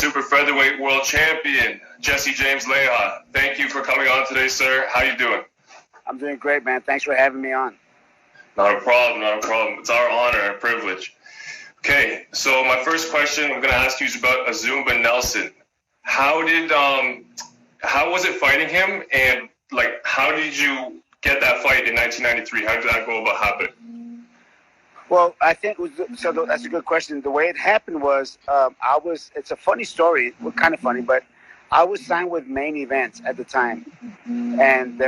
super featherweight world champion, Jesse James Leija. Thank you for coming on today, sir. How you doing? I'm doing great, man. Thanks for having me on. Not a problem, not a problem. It's our honor and privilege. Okay, so my first question I'm going to ask you is about Azumah Nelson. How was it fighting him, and like how did you get that fight in 1993? How did that go about happening? Well, I think that's a good question. The way it happened was it's a funny story, kind of funny, but I was signed with Main Events at the time, and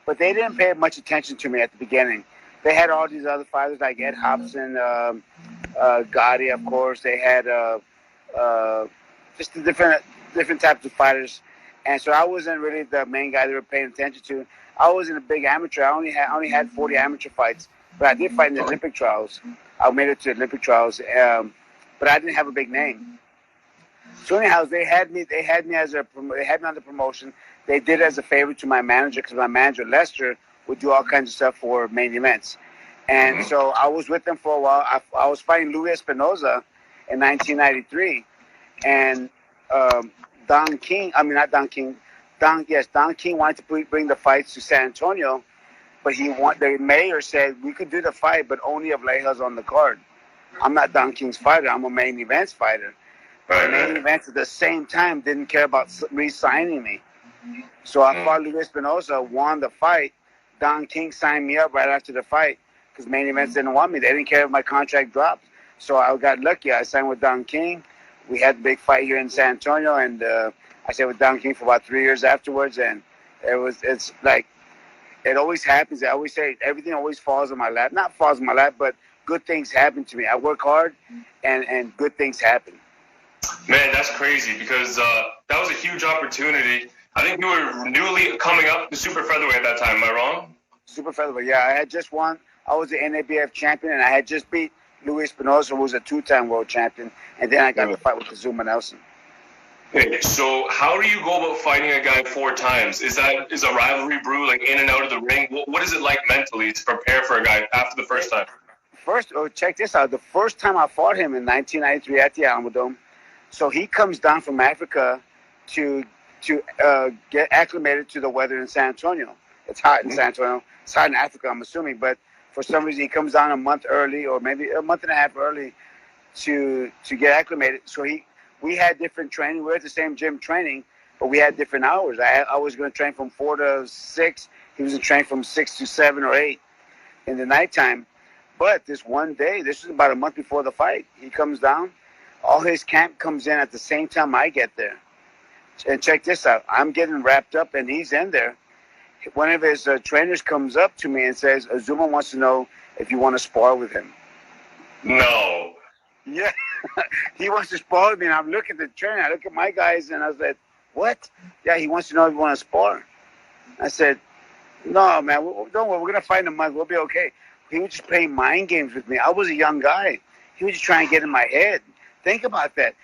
but they didn't pay much attention to me at the beginning. They had all these other fighters like Ed Hobson, Gotti, of course. They had just the different types of fighters, and so I wasn't really the main guy they were paying attention to. I wasn't a big amateur. I only had 40 amateur fights. But I did fight in the Olympic trials. I made it to the Olympic trials, but I didn't have a big name. So anyhow, they had me on the promotion. They did it as a favor to my manager, because my manager Lester would do all kinds of stuff for Main Events. And so I was with them for a while. I was fighting Luis Espinosa in 1993, and Don King wanted to bring the fights to San Antonio. But the mayor said we could do the fight, but only if Leija's on the card. I'm not Don King's fighter. I'm a Main Events fighter. But Main Events at the same time didn't care about re-signing me. So I fought Luis Espinosa, won the fight. Don King signed me up right after the fight because Main Events didn't want me. They didn't care if my contract dropped. So I got lucky. I signed with Don King. We had a big fight here in San Antonio, and I stayed with Don King for about 3 years afterwards. And it's like, it always happens. I always say everything always falls on my lap. Not falls on my lap, but good things happen to me. I work hard, and good things happen. Man, that's crazy because that was a huge opportunity. I think you were newly coming up to super featherweight at that time. Am I wrong? Super featherweight, yeah. I had just won. I was the NABF champion, and I had just beat Luis Espinosa, who was a 2-time world champion. And then I got to fight with Azumah Nelson. Okay, so how do you go about fighting a guy 4 times? Is a rivalry brew like in and out of the ring? What is it like mentally to prepare for a guy after the first time? Check this out. The first time I fought him in 1993 at the Alamodome, so he comes down from Africa to get acclimated to the weather in San Antonio. It's hot in San Antonio. It's hot in Africa, I'm assuming, but for some reason he comes down a month early, or maybe a month and a half early, to get acclimated. So we had different training. We were at the same gym training, but we had different hours. I was going to train from 4 to 6. He was going to train from 6 to 7 or 8 in the nighttime. But this one day, this was about a month before the fight, he comes down. All his camp comes in at the same time I get there. And check this out. I'm getting wrapped up, and he's in there. One of his trainers comes up to me and says, Azumah wants to know if you want to spar with him. No. Yeah. He wants to spar with me, and I'm looking at the trainer. I look at my guys, and I said, what? Yeah, he wants to know if you want to spar. I said, no, man, don't worry. We're going to fight in a month. We'll be okay. He was just playing mind games with me. I was a young guy. He was just trying to get in my head. Think about that.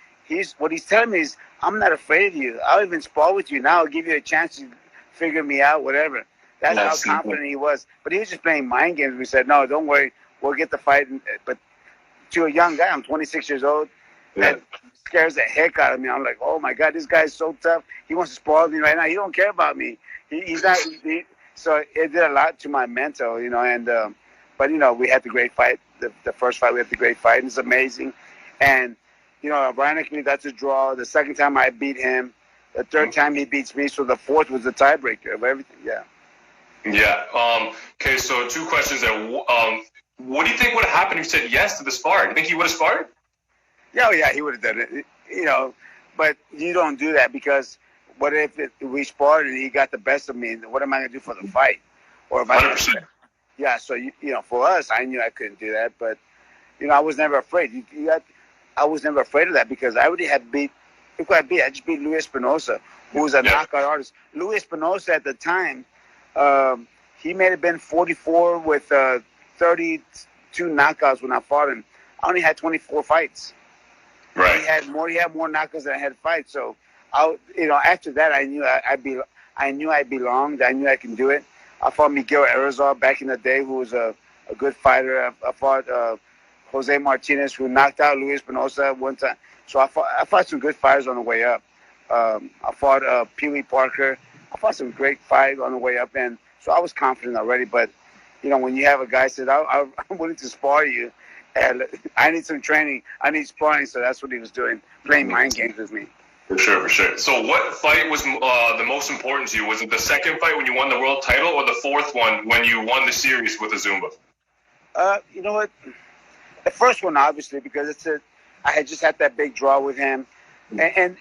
What he's telling me is, I'm not afraid of you. I'll even spar with you now. I'll give you a chance to figure me out, whatever. That's how confident he was. But he was just playing mind games. We said, no, don't worry. We'll get the fight. But to a young guy, I'm 26 years old. That scares the heck out of me. I'm like, oh, my God, this guy's so tough. He wants to spar with me right now. He don't care about me. He's not. So it did a lot to my mental, And but, we had the great fight. The first fight, we had the great fight. And it's amazing. And, ironically, that's a draw. The second time I beat him. The third time he beats me. So the fourth was the tiebreaker of everything. Yeah. Yeah. Okay, so 2 questions there. What do you think would have happened if you said yes to the spar? Do you think he would have sparred? Yeah, he would have done it. But you don't do that because what if we sparred and he got the best of me? What am I going to do for the fight? Or if 100%. Yeah, so, for us, I knew I couldn't do that. But, I was never afraid. I was never afraid of that because I already had beat. Look who I beat. I just beat Luis Espinosa, who was a knockout artist. Luis Espinosa at the time, he may have been 44 with 32 knockouts when I fought him. I only had 24 fights. Right. He had more knockouts than I had fights. So, after that, I knew I belonged. I knew I can do it. I fought Miguel Arizal back in the day, who was a good fighter. I fought Jose Martinez, who knocked out Luis Espinosa one time. So I fought some good fighters on the way up. I fought Pee Wee Parker. I fought some great fights on the way up, and so I was confident already. But when you have a guy said, I'm willing to spar you, and I need some training, I need sparring, so that's what he was doing, playing mind games with me. For sure, for sure. So what fight was the most important to you? Was it the second fight when you won the world title, or the fourth one when you won the series with Azumba? You know what? The first one, obviously, because I had just had that big draw with him, and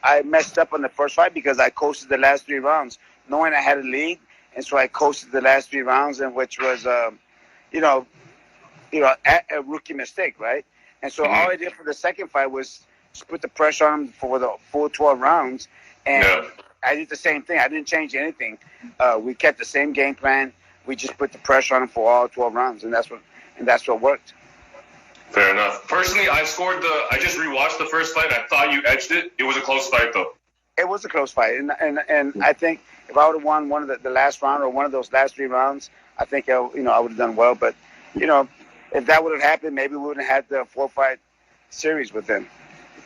I messed up on the first fight because I coasted the last 3 rounds, knowing I had a lead, and so I coasted the last 3 rounds, and which was, a rookie mistake, right? And so all I did for the second fight was just put the pressure on him for the full 12 rounds, and I did the same thing. I didn't change anything. We kept the same game plan. We just put the pressure on him for all 12 rounds, and that's what worked. Fair enough. Personally, I just rewatched the first fight. I thought you edged it. It was a close fight, though. It was a close fight, and I think if I would have won one of the last round or one of those last 3 rounds, I think I would have done well. But if that would have happened, maybe we wouldn't have had the 4-fight series with him.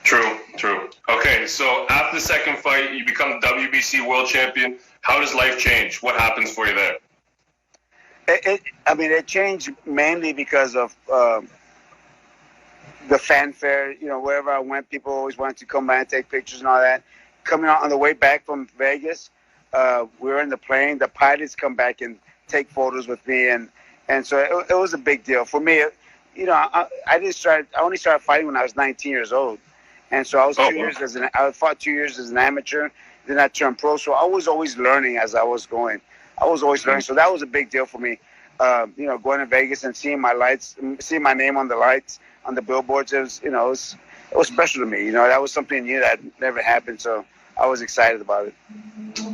True. Okay, so after the second fight, you become WBC world champion. How does life change? What happens for you there? It changed mainly because of the fanfare. Wherever I went, people always wanted to come by and take pictures and all that. Coming out on the way back from Vegas, we were in the plane. The pilots come back and take photos with me, and so it was a big deal for me. I only started fighting when I was 19 years old, and so I was I fought 2 years as an amateur. Then I turned pro, so I was always learning as I was going. I was always learning, so that was a big deal for me. Going to Vegas and seeing my name on the lights, on the billboards, it was special to me. That was something new that never happened, so I was excited about it.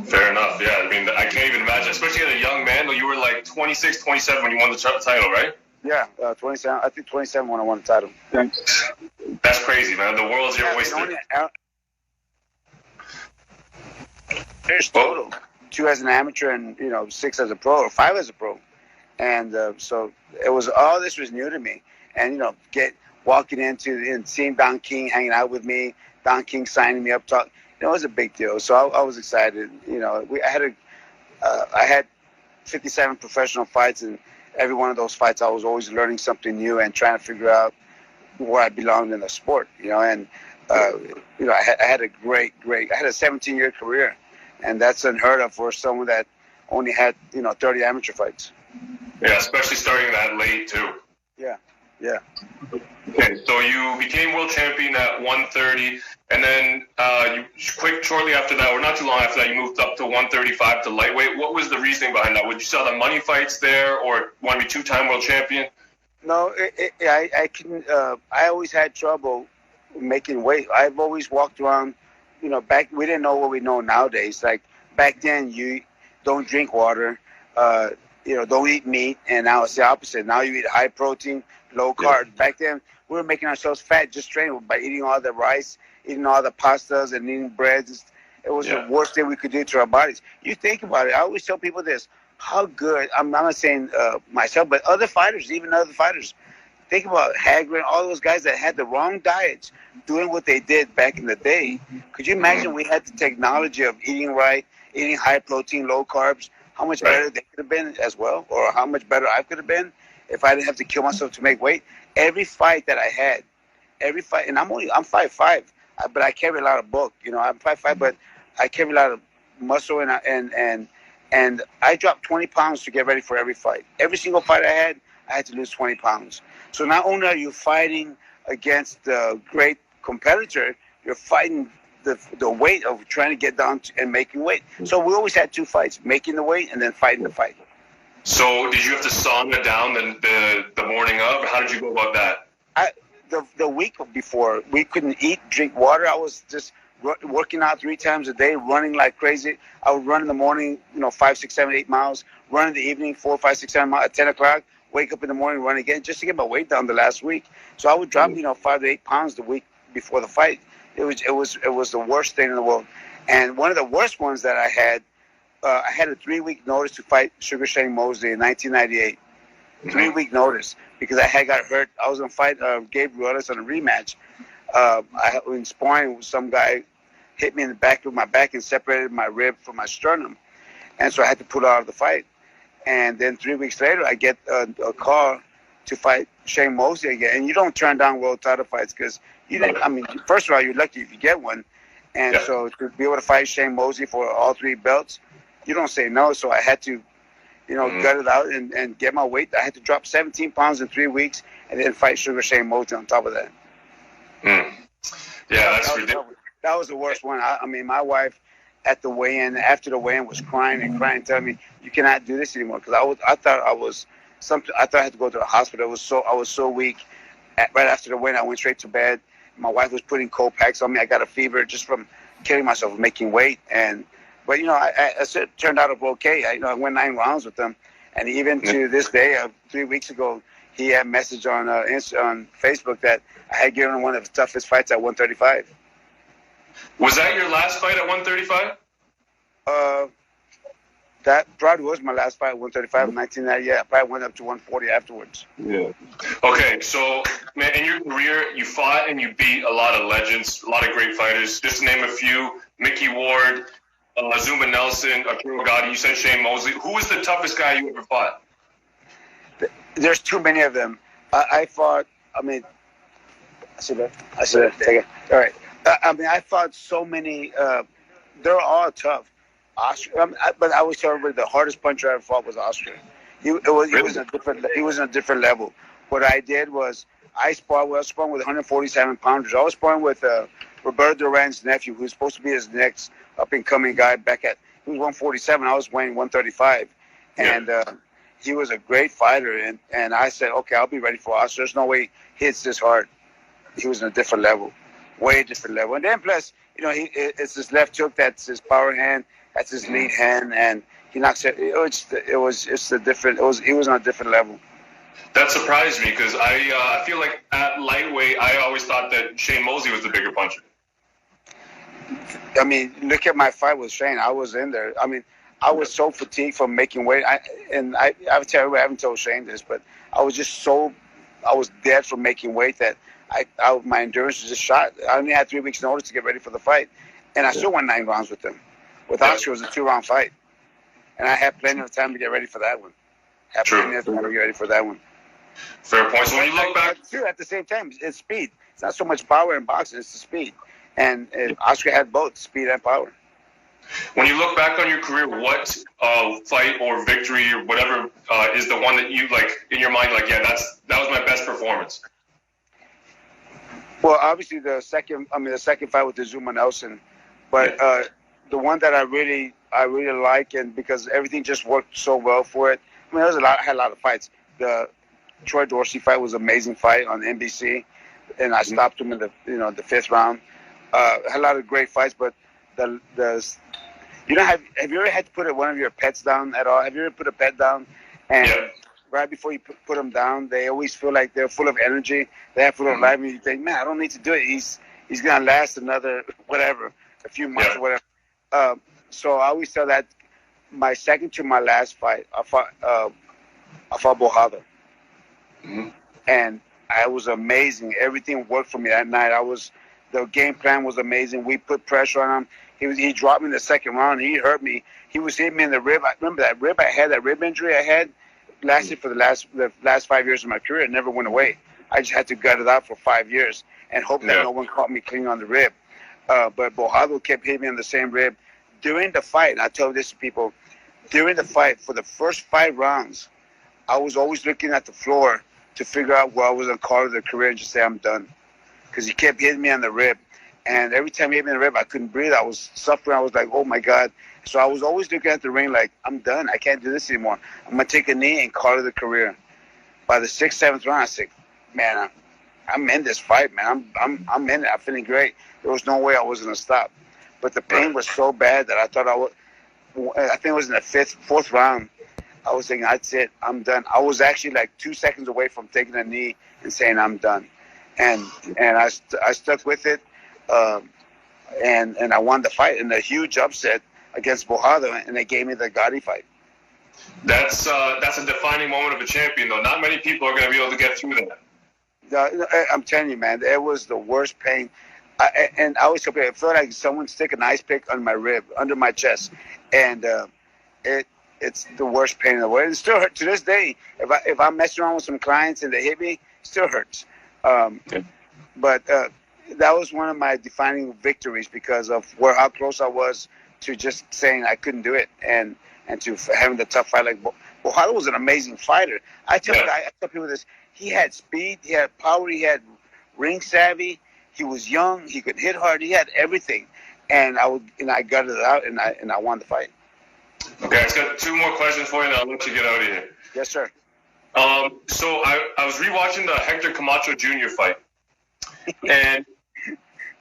Fair enough, yeah. I can't even imagine, especially as a young man. You were like 26, 27 when you won the title, right? Yeah, 27. I think 27 when I won the title. That's crazy, man. The world's your oyster. There's total 2 as an amateur and 6 as a pro or 5 as a pro, and so all this was new to me. And walking into and seeing Don King hanging out with me, Don King signing me up, it was a big deal. So I was excited. I had 57 professional fights, and every one of those fights I was always learning something new and trying to figure out where I belonged in the sport. I had a great I had a 17-year career, and that's unheard of for someone that only had 30 amateur fights. Yeah, especially starting that late too. Yeah. Okay, so you became world champion at 130, and then shortly after that, or not too long after that, you moved up to 135 to lightweight. What was the reasoning behind that? Would you sell the money fights there, or want to be 2-time world champion? No, I always had trouble making weight. I've always walked around, back, we didn't know what we know nowadays. Like back then, you don't drink water, don't eat meat, and now it's the opposite. Now you eat high protein, low carb. Yeah. Back then, we were making ourselves fat just training by eating all the rice, eating all the pastas, and eating breads. It was the worst thing we could do to our bodies. You think about it. I always tell people this: how good. I'm not saying myself, but other fighters, even other fighters. Think about Hagler and all those guys that had the wrong diets, doing what they did back in the day. Could you imagine we had the technology of eating right, eating high protein, low carbs? How much better they could have been as well, or how much better I could have been if I didn't have to kill myself to make weight. Every fight that I had, and I'm 5'5", but I carry a lot of bulk. I'm 5'5", but I carry a lot of muscle, and I dropped 20 pounds to get ready for every fight. Every single fight I had to lose 20 pounds. So not only are you fighting against a great competitor, you're fighting the weight of trying to get down and making weight. So we always had 2 fights, making the weight and then fighting the fight. So did you have to sauna down the morning of? How did you go about that? The week before, we couldn't eat, drink water. I was just working out 3 times a day, running like crazy. I would run in the morning, 5, 6, 7, 8 miles. Run in the evening, 4, 5, 6, 7 miles at 10 o'clock. Wake up in the morning, run again, just to get my weight down the last week. So I would drop, 5 to 8 pounds the week before the fight. It was the worst thing in the world. And one of the worst ones that I had a 3-week notice to fight Sugar Shane Mosley in 1998. 3-week notice, because I had got hurt. I was going to fight Gabriel Ellis on a rematch. I was sparring with some guy, hit me in the back of my back and separated my rib from my sternum. And so I had to pull out of the fight. And then 3 weeks later, I get a call to fight Shane Mosley again. And you don't turn down world title fights because you didn't. I mean, first of all, you're lucky if you get one. And so to be able to fight Shane Mosley for all 3 belts, you don't say no. So I had to, gut it out and get my weight. I had to drop 17 pounds in 3 weeks and then fight Sugar Shane Mosley on top of that. Yeah, that's ridiculous. That was the worst one. I mean, my wife at the weigh-in, after the weigh-in, was crying, telling me, "You cannot do this anymore." Because I thought I had to go to the hospital. I was so weak. Right after the weigh-in, I went straight to bed. My wife was putting cold packs on me. I got a fever just from killing myself, making weight. But it turned out okay. I went 9 rounds with them, and even to this day, 3 weeks ago, he had a message on Facebook that I had given him one of the toughest fights at 135. Was that your last fight at 135? That probably was my last fight at 135 in 1990. Yeah, I probably went up to 140 afterwards. Yeah. Okay, so, man, in your career, you fought and you beat a lot of legends, a lot of great fighters. Just to name a few, Mickey Ward, Zumba Nelson, Arturo Gatti, you said Shane Mosley. Who was the toughest guy you ever fought? There's too many of them. I fought, I said it. Take it. All right. I fought so many. They're all tough. Oscar, but I always tell everybody the hardest puncher I ever fought was Oscar. He was in a different level. What I did was I was sparring with 147 pounders. I was sparring with Roberto Duran's nephew, who's supposed to be his next up and coming guy. He was 147. I was weighing 135, and he was a great fighter. And I said, okay, I'll be ready for Oscar. There's no way he hits this hard. He was in a different level, way different level. And then plus, it's his left hook that's his power hand. That's his lead hand, and he knocks it. He was on a different level. That surprised me because I feel like at lightweight, I always thought that Shane Mosley was the bigger puncher. Look at my fight with Shane. I was in there. I was so fatigued from making weight. I haven't told Shane this, but I was dead from making weight that my endurance was just shot. I only had 3 weeks notice to get ready for the fight, and I still won 9 rounds with him. With Oscar, it was a 2-round fight. And I had plenty of time to get ready for that one. Plenty of time to get ready for that one. Fair point. So when you look back... At the same time, it's speed. It's not so much power in boxing, it's the speed. And Oscar had both, speed and power. When you look back on your career, what fight or victory or whatever is the one that you, in your mind, that was my best performance? Well, obviously the second fight with the Zumba Nelson. But... the one that I really like, and because everything just worked so well for it. I had a lot of fights. The Troy Dorsey fight was an amazing fight on NBC, and I stopped him in the 5th round. Had a lot of great fights, but have you ever had to put one of your pets down at all? Have you ever put a pet down, and right before you put them down, they always feel like they're full of energy, they're full of life, and you think, man, I don't need to do it. He's gonna last another a few months or whatever. So I always tell that my second to my last fight, I fought Bojado. And it was amazing. Everything worked for me that night. The game plan was amazing. We put pressure on him. He dropped me in the second round. He hurt me. He was hitting me in the rib. I remember that rib injury I had lasted for the last 5 years of my career. It never went away. I just had to gut it out for 5 years and hope that no one caught me clean on the rib. But Bojado kept hitting me on the same rib. During the fight, and I tell this to people, during the fight, for the first 5 rounds, I was always looking at the floor to figure out where I was going to call it the career and just say I'm done. Because he kept hitting me on the rib. And every time he hit me on the rib, I couldn't breathe. I was suffering. I was like, oh, my God. So I was always looking at the ring like, I'm done. I can't do this anymore. I'm going to take a knee and call it a career. By the 6th, 7th round, I said, man, I'm in this fight, man. I'm in it. I'm feeling great. There was no way I was going to stop. But the pain was so bad that I thought I think it was in the 4th round. I was thinking, that's it. I'm done. I was actually 2 seconds away from taking a knee and saying I'm done. And I stuck with it. And I won the fight in a huge upset against Bojado, and they gave me the Gotti fight. That's a defining moment of a champion, though. Not many people are going to be able to get through that. I'm telling you, man, it was the worst pain. And I always tell people, it felt like someone stick an ice pick on my rib, under my chest, and it's the worst pain in the world. It still hurts to this day. If I mess around with some clients and they hit me, it still hurts. But that was one of my defining victories because of how close I was to just saying I couldn't do it, and to having the tough fight. Like Bojado was an amazing fighter. I tell people this: he had speed, he had power, he had ring savvy. He was young, he could hit hard, he had everything, and I gutted it out, and I won the fight. Okay, I've got two more questions for you, and I'll let you get out of here. Yes, sir. So I was rewatching the Hector Camacho Jr. fight, and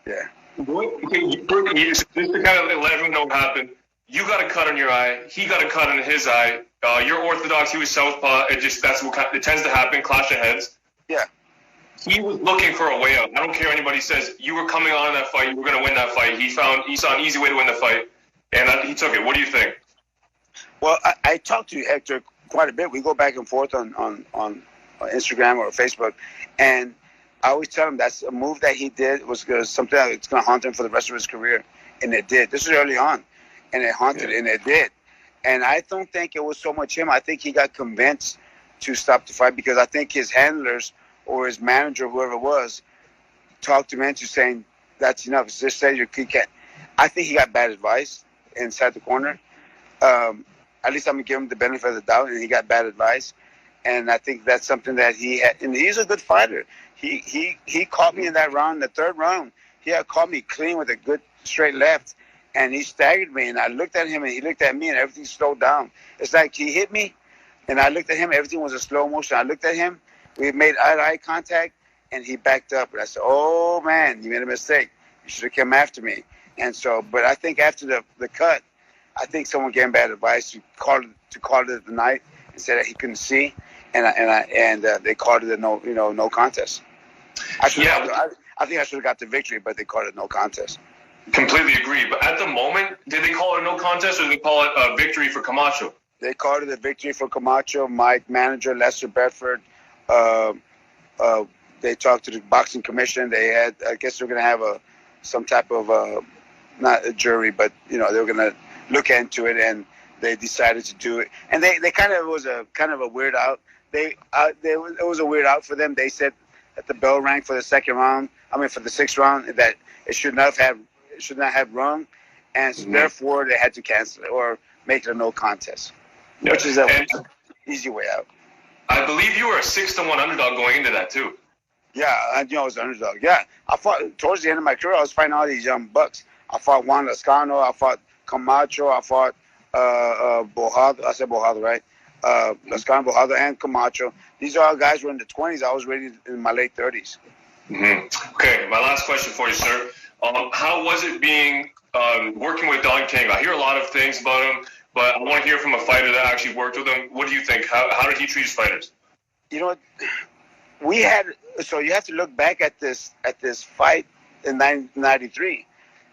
yeah. Just to kind of let everyone know what happened, you got a cut on your eye. He got a cut on his eye. You're orthodox. He was southpaw. That's what it tends to happen. Clash of heads. Yeah. He was looking for a way out. I don't care what anybody says. You were coming on in that fight. You were going to win that fight. He saw an easy way to win the fight, and he took it. What do you think? Well, I talked to Hector quite a bit. We go back and forth on Instagram or Facebook, and I always tell him that's a move that he did was something that's going to haunt him for the rest of his career, and it did. This was early on, and it haunted, and it did. And I don't think it was so much him. I think he got convinced to stop the fight because I think his handlers or his manager, whoever it was, talked him into saying, that's enough. Just say you can't. I think he got bad advice inside the corner. At least I'm going to give him the benefit of the doubt, and he got bad advice. And I think that's something that he had. And he's a good fighter. He caught me in that round, the third round. He had caught me clean with a good straight left, and he staggered me. And I looked at him, and he looked at me, and everything slowed down. It's like he hit me, and I looked at him. Everything was a slow motion. I looked at him. We made eye contact, and he backed up. And I said, oh, man, you made a mistake. You should have come after me. And so, but I think after the cut, I think someone gave him bad advice to call it the night and said that he couldn't see, and they called it a no contest. I think I should have got the victory, but they called it no contest. Completely agree. But at the moment, did they call it a no contest, or did they call it a victory for Camacho? They called it a victory for Camacho. Mike, manager Lester Bedford, they talked to the boxing commission. They had, I guess, they're going to have some type of not a jury, but they were going to look into it, and they decided to do it. And they kind of was a weird out. It was a weird out for them. They said that the bell rang for the for the sixth round, that it should not have rung, and so therefore they had to cancel it or make it a no contest, which is an easy way out. I believe you were a 6-1 underdog going into that too. Yeah, I was an underdog. Yeah, I fought towards the end of my career. I was fighting all these young bucks. I fought Juan Lascano. I fought Camacho. I fought Bojado. I said Bojado, right? Lascano, Bojado, and Camacho. These are all guys who were in the 20s. I was ready in my late 30s. Mm-hmm. Okay, my last question for you, sir. How was it being working with Don King? I hear a lot of things about him, but I want to hear from a fighter that actually worked with him. What do you think? How did he treat his fighters? You know, we had. So you have to look back at this fight in 1993.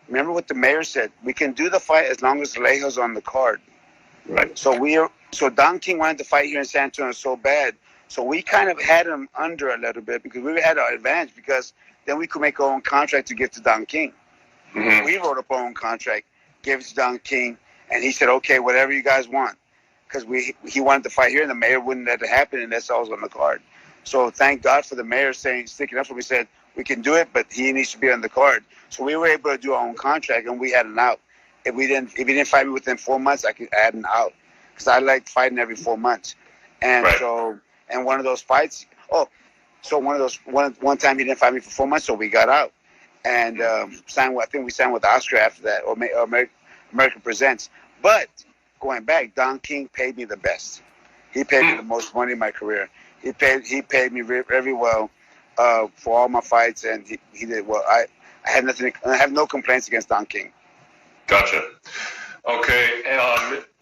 Remember what the mayor said? We can do the fight as long as Leija's on the card. Right. So Don King wanted to fight here in San Antonio so bad. So we kind of had him under a little bit because we had our advantage, because then we could make our own contract to give to Don King. Mm-hmm. We wrote up our own contract, gave it to Don King, and he said, okay, whatever you guys want. Because he wanted to fight here, and the mayor wouldn't let it happen unless I was on the card. So thank God for the mayor sticking up for me, said, we can do it, but he needs to be on the card. So we were able to do our own contract, and we had an out. If he didn't fight me within 4 months, I could add an out, because I like fighting every 4 months. And so, and one of those fights, one time he didn't fight me for 4 months, so we got out, and I think we signed with Oscar after that, or American Presents. But going back, Don King paid me the best. He paid me the most money in my career. He paid me very well for all my fights, and he did well. I have no complaints against Don King. Gotcha. Okay.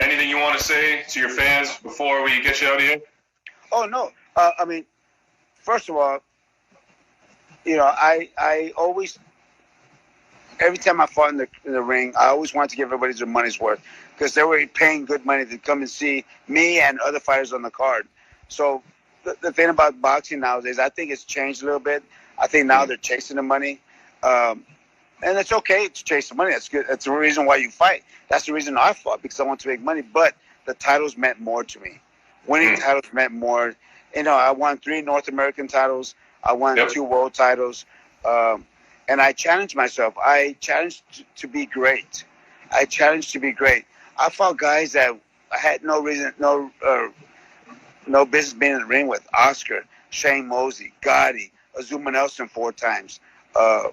Anything you want to say to your fans before we get you out of here? Oh, no. I mean, first of all, I always every time I fought in the ring, I always wanted to give everybody their money's worth because they were paying good money to come and see me and other fighters on the card. So the thing about boxing nowadays, I think it's changed a little bit. I think now they're chasing the money. And it's okay to chase the money. That's good. That's the reason why you fight. That's the reason I fought, because I want to make money. But the titles meant more to me. Winning titles meant more. You know, I won 3 North American titles. I won 2 world titles. And I challenged myself. I challenged to be great. I I fought guys that I had no reason, no business being in the ring with. Oscar, Shane Mosey, Gotti, Azuma Nelson 4 times. I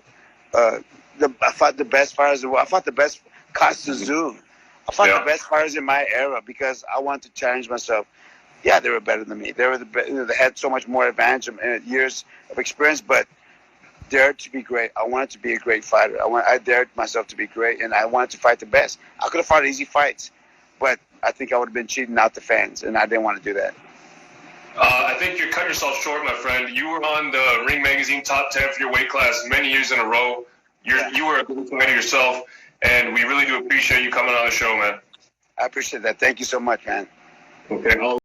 fought the best fighters in the world. I fought the best Costa Zoom. I fought the best fighters in my era because I wanted to challenge myself. Yeah, they were better than me. They had so much more advantage and years of experience, but dared to be great. I wanted to be a great fighter. I dared myself to be great, and I wanted to fight the best. I could have fought easy fights, but I think I would have been cheating out the fans, and I didn't want to do that. I think you cut yourself short, my friend. You were on the Ring Magazine top 10 for your weight class many years in a row. You were a good fighter yourself, and we really do appreciate you coming on the show, man. I appreciate that. Thank you so much, man. Okay.